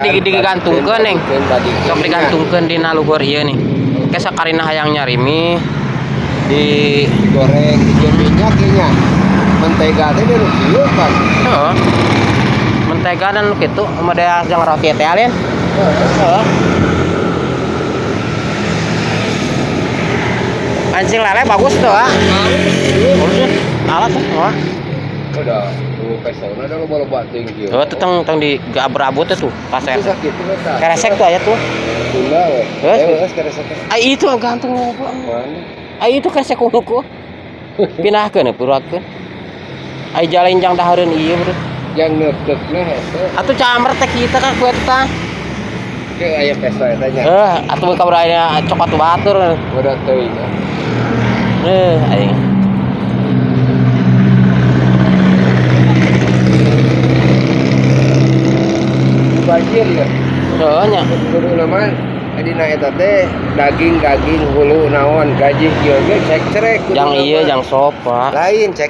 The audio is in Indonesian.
digantungkeun neng. Sok digantungkeun dina luhur ieu nih. Ke sakarina hayang nyari mie digoreng di minyak nya. Mentega teh nu kieu kan. Heeh. Mentega dan kitu model jeung roti teh alin. Heeh. Anjing lele bagus tuh, ah. Bagus. Alat tuh, wah. Udah, pesona udah loba-loba tinggi. Oh, tuh tong di abu-abu tuh pasir. Sakit tuh kan. Keresek tuh aya tuh. Tunda we. Heeh, keresek. Ai itu gantung loba. Ai itu keresek unggul. Pinahkeun purwakeun. Ai jalenjang dahareun ieu beureut. Yang neukeukna hese. Atuh camer teh kita kan kue teh. Ke aya pesta eta nya. Atuh kabaraya coklat batur. Udah teuing. Aing. Banjir ya. Heeh nya. Kudu nama dina eta teh daging hulu naon gaji kieu ge cek-cerek. Jang ieu jang sopa. Lain cek